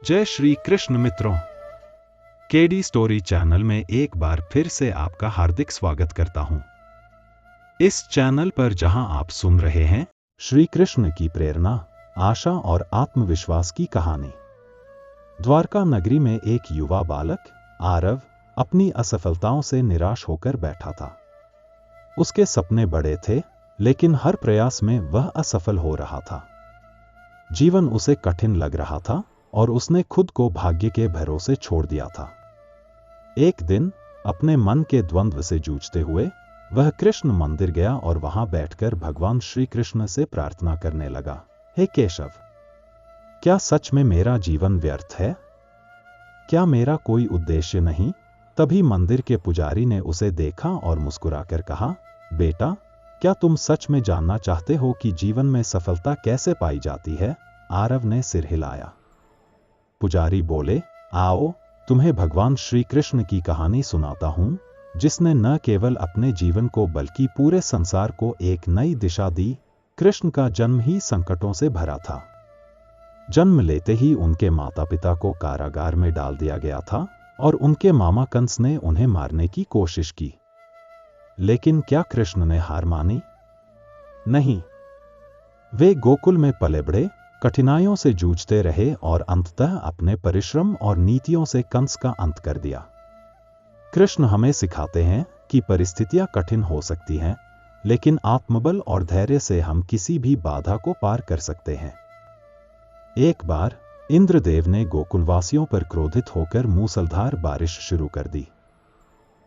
जय श्री कृष्ण मित्रों, KD story channel में एक बार फिर से आपका हार्दिक स्वागत करता हूं। इस चैनल पर जहां आप सुन रहे हैं श्री कृष्ण की प्रेरणा, आशा और आत्मविश्वास की कहानी। द्वारका नगरी में एक युवा बालक आरव अपनी असफलताओं से निराश होकर बैठा था। उसके सपने बड़े थे, लेकिन हर प्रयास में वह असफल हो रहा था। जीवन उसे कठिन लग रहा था और उसने खुद को भाग्य के भरोसे छोड़ दिया था। एक दिन अपने मन के द्वंद्व से जूझते हुए वह कृष्ण मंदिर गया और वहां बैठकर भगवान श्री कृष्ण से प्रार्थना करने लगा, हे केशव, क्या सच में मेरा जीवन व्यर्थ है? क्या मेरा कोई उद्देश्य नहीं? तभी मंदिर के पुजारी ने उसे देखा और मुस्कुराकर कहा, बेटा, क्या तुम सच में जानना चाहते हो कि जीवन में सफलता कैसे पाई जाती है? आरव ने सिर हिलाया। पुजारी बोले, आओ, तुम्हें भगवान श्री कृष्ण की कहानी सुनाता हूं, जिसने न केवल अपने जीवन को बल्कि पूरे संसार को एक नई दिशा दी। कृष्ण का जन्म ही संकटों से भरा था। जन्म लेते ही उनके माता पिता को कारागार में डाल दिया गया था और उनके मामा कंस ने उन्हें मारने की कोशिश की। लेकिन क्या कृष्ण ने हार मानी? नहीं। वे गोकुल में पले बढ़े, कठिनाइयों से जूझते रहे और अंततः अपने परिश्रम और नीतियों से कंस का अंत कर दिया। कृष्ण हमें सिखाते हैं कि परिस्थितियां कठिन हो सकती हैं, लेकिन आत्मबल और धैर्य से हम किसी भी बाधा को पार कर सकते हैं। एक बार इंद्रदेव ने गोकुलवासियों पर क्रोधित होकर मूसलधार बारिश शुरू कर दी।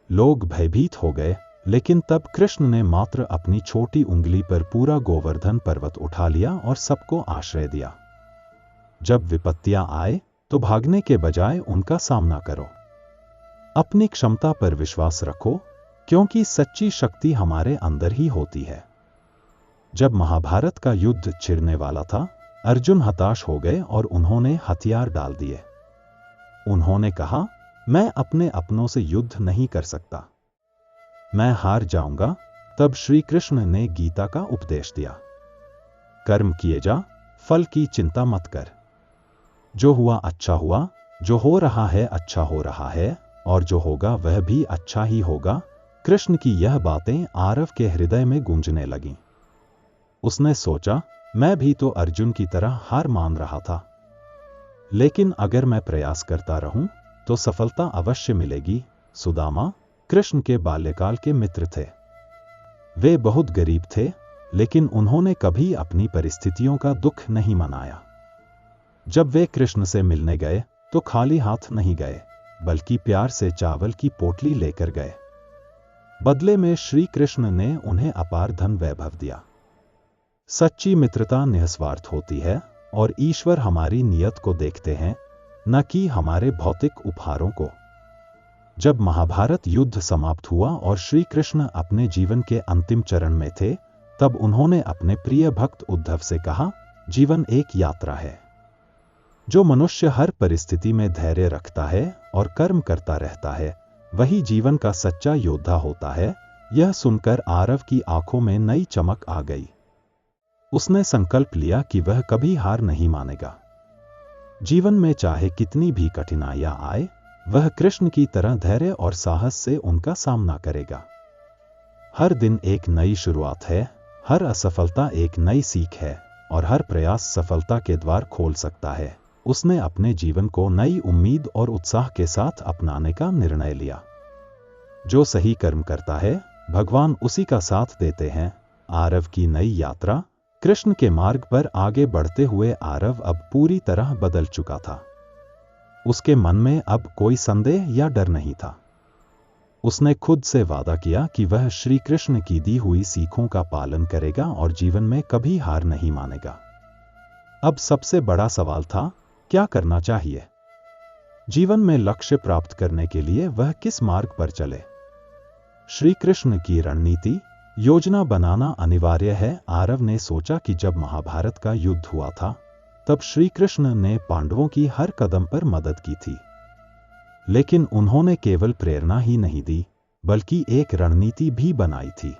लोग भयभीत हो गए, लेकिन तब कृष्ण ने मात्र अपनी छोटी उंगली पर पूरा गोवर्धन पर्वत उठा लिया और सबको आश्रय दिया। जब विपत्तियां आए तो भागने के बजाय उनका सामना करो। अपनी क्षमता पर विश्वास रखो, क्योंकि सच्ची शक्ति हमारे अंदर ही होती है। जब महाभारत का युद्ध छिड़ने वाला था, अर्जुन हताश हो गए और उन्होंने हथियार डाल दिए। उन्होंने कहा, मैं अपने अपनों से युद्ध नहीं कर सकता, मैं हार जाऊंगा। तब श्री कृष्ण ने गीता का उपदेश दिया, कर्म किए जा, फल की चिंता मत कर। जो हुआ अच्छा हुआ, जो हो रहा है अच्छा हो रहा है, और जो होगा वह भी अच्छा ही होगा। कृष्ण की यह बातें आरव के हृदय में गूंजने लगीं। उसने सोचा, मैं भी तो अर्जुन की तरह हार मान रहा था, लेकिन अगर मैं प्रयास करता रहूं तो सफलता अवश्य मिलेगी। सुदामा कृष्ण के बाल्यकाल के मित्र थे। वे बहुत गरीब थे, लेकिन उन्होंने कभी अपनी परिस्थितियों का दुख नहीं मनाया। जब वे कृष्ण से मिलने गए तो खाली हाथ नहीं गए, बल्कि प्यार से चावल की पोटली लेकर गए। बदले में श्री कृष्ण ने उन्हें अपार धन वैभव दिया। सच्ची मित्रता निस्वार्थ होती है और ईश्वर हमारी नीयत को देखते हैं, न कि हमारे भौतिक उपहारों को। जब महाभारत युद्ध समाप्त हुआ और श्री कृष्ण अपने जीवन के अंतिम चरण में थे, तब उन्होंने अपने प्रिय भक्त उद्धव से कहा, जीवन एक यात्रा है। जो मनुष्य हर परिस्थिति में धैर्य रखता है और कर्म करता रहता है, वही जीवन का सच्चा योद्धा होता है। यह सुनकर आरव की आंखों में नई चमक आ गई। उसने संकल्प लिया कि वह कभी हार नहीं मानेगा। जीवन में चाहे कितनी भी कठिनाइयां आए, वह कृष्ण की तरह धैर्य और साहस से उनका सामना करेगा। हर दिन एक नई शुरुआत है, हर असफलता एक नई सीख है, और हर प्रयास सफलता के द्वार खोल सकता है। उसने अपने जीवन को नई उम्मीद और उत्साह के साथ अपनाने का निर्णय लिया। जो सही कर्म करता है, भगवान उसी का साथ देते हैं। आरव की नई यात्रा। कृष्ण के मार्ग पर आगे बढ़ते हुए आरव अब पूरी तरह बदल चुका था। उसके मन में अब कोई संदेह या डर नहीं था। उसने खुद से वादा किया कि वह श्री कृष्ण की दी हुई सीखों का पालन करेगा और जीवन में कभी हार नहीं मानेगा। अब सबसे बड़ा सवाल था, क्या करना चाहिए? जीवन में लक्ष्य प्राप्त करने के लिए वह किस मार्ग पर चले? श्री कृष्ण की रणनीति, योजना बनाना अनिवार्य है। आरव ने सोचा कि जब महाभारत का युद्ध हुआ था, तब श्री कृष्ण ने पांडवों की हर कदम पर मदद की थी। लेकिन उन्होंने केवल प्रेरणा ही नहीं दी, बल्कि एक रणनीति भी बनाई थी।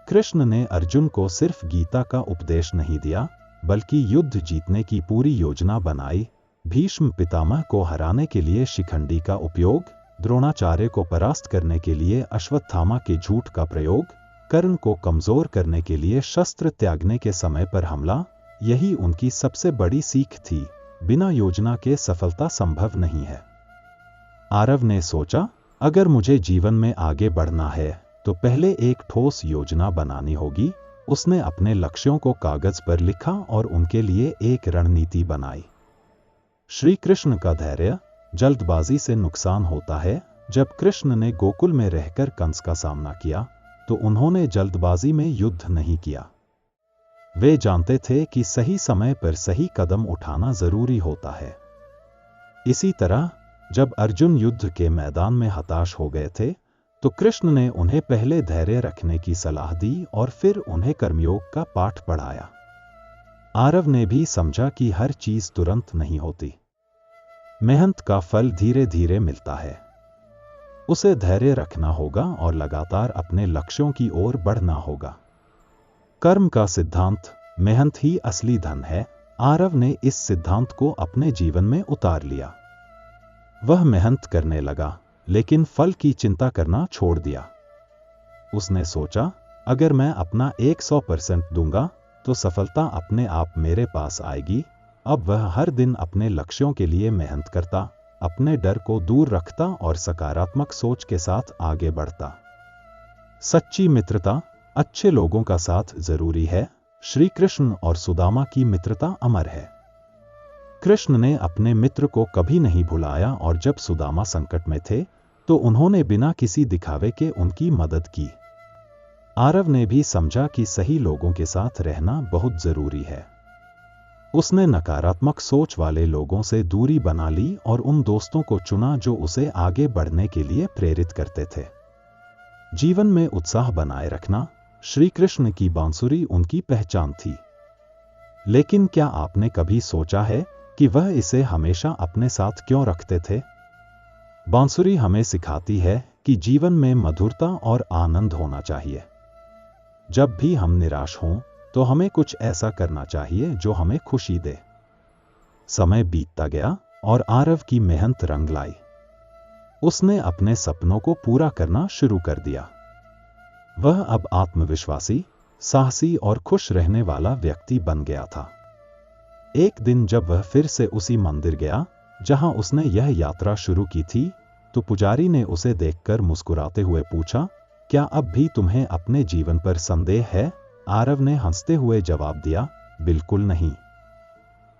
कृष्ण ने अर्जुन को सिर्फ गीता का उपदेश नहीं दिया, बल्कि युद्ध जीतने की पूरी योजना बनाई। भीष्म पितामह को हराने के लिए शिखंडी का उपयोग, द्रोणाचार्य को परास्त करने के लिए अश्वत्थामा के झूठ का प्रयोग, कर्ण को कमजोर करने के लिए शस्त्र त्यागने के समय पर हमला, यही उनकी सबसे बड़ी सीख थी। बिना योजना के सफलता संभव नहीं है। आरव ने सोचा, अगर मुझे जीवन में आगे बढ़ना है तो पहले एक ठोस योजना बनानी होगी। उसने अपने लक्ष्यों को कागज पर लिखा और उनके लिए एक रणनीति बनाई। श्री कृष्ण का धैर्य। जल्दबाजी से नुकसान होता है। जब कृष्ण ने गोकुल में रहकर कंस का सामना किया तो उन्होंने जल्दबाजी में युद्ध नहीं किया। वे जानते थे कि सही समय पर सही कदम उठाना जरूरी होता है। इसी तरह जब अर्जुन युद्ध के मैदान में हताश हो गए थे तो कृष्ण ने उन्हें पहले धैर्य रखने की सलाह दी और फिर उन्हें कर्मयोग का पाठ पढ़ाया। आरव ने भी समझा कि हर चीज तुरंत नहीं होती। मेहनत का फल धीरे धीरे मिलता है। उसे धैर्य रखना होगा और लगातार अपने लक्ष्यों की ओर बढ़ना होगा। कर्म का सिद्धांत, मेहनत ही असली धन है। आरव ने इस सिद्धांत को अपने जीवन में उतार लिया। वह मेहनत करने लगा, लेकिन फल की चिंता करना छोड़ दिया। उसने सोचा, अगर मैं अपना 100% दूंगा तो सफलता अपने आप मेरे पास आएगी। अब वह हर दिन अपने लक्ष्यों के लिए मेहनत करता, अपने डर को दूर रखता और सकारात्मक सोच के साथ आगे बढ़ता। सच्ची मित्रता। अच्छे लोगों का साथ जरूरी है। श्री कृष्ण और सुदामा की मित्रता अमर है। कृष्ण ने अपने मित्र को कभी नहीं भुलाया और जब सुदामा संकट में थे तो उन्होंने बिना किसी दिखावे के उनकी मदद की। आरव ने भी समझा कि सही लोगों के साथ रहना बहुत जरूरी है। उसने नकारात्मक सोच वाले लोगों से दूरी बना ली और उन दोस्तों को चुना जो उसे आगे बढ़ने के लिए प्रेरित करते थे। जीवन में उत्साह बनाए रखना। श्री कृष्ण की बांसुरी उनकी पहचान थी। लेकिन क्या आपने कभी सोचा है कि वह इसे हमेशा अपने साथ क्यों रखते थे? बांसुरी हमें सिखाती है कि जीवन में मधुरता और आनंद होना चाहिए। जब भी हम निराश हों तो हमें कुछ ऐसा करना चाहिए जो हमें खुशी दे। समय बीतता गया और आरव की मेहनत रंग लाई। उसने अपने सपनों को पूरा करना शुरू कर दिया। वह अब आत्मविश्वासी, साहसी और खुश रहने वाला व्यक्ति बन गया था। एक दिन जब वह फिर से उसी मंदिर गया जहां उसने यह यात्रा शुरू की थी, तो पुजारी ने उसे देखकर मुस्कुराते हुए पूछा, क्या अब भी तुम्हें अपने जीवन पर संदेह है? आरव ने हंसते हुए जवाब दिया, बिल्कुल नहीं।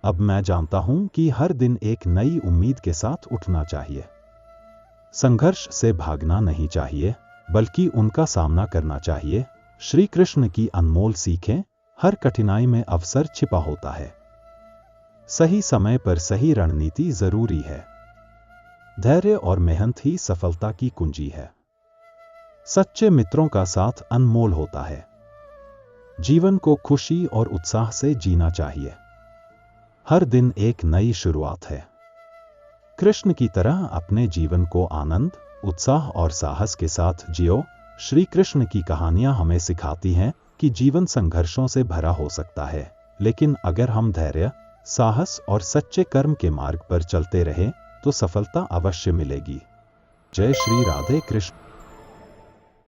अब मैं जानता हूं कि हर दिन एक नई उम्मीद के साथ उठना चाहिए। संघर्ष से भागना नहीं चाहिए, बल्कि उनका सामना करना चाहिए। श्री कृष्ण की अनमोल सीखें। हर कठिनाई में अवसर छिपा होता है। सही समय पर सही रणनीति जरूरी है। धैर्य और मेहनत ही सफलता की कुंजी है। सच्चे मित्रों का साथ अनमोल होता है। जीवन को खुशी और उत्साह से जीना चाहिए। हर दिन एक नई शुरुआत है। कृष्ण की तरह अपने जीवन को आनंद, उत्साह और साहस के साथ जियो। श्री कृष्ण की कहानियां हमें सिखाती हैं कि जीवन संघर्षों से भरा हो सकता है, लेकिन अगर हम धैर्य, साहस और सच्चे कर्म के मार्ग पर चलते रहें तो सफलता अवश्य मिलेगी। जय श्री राधे कृष्ण।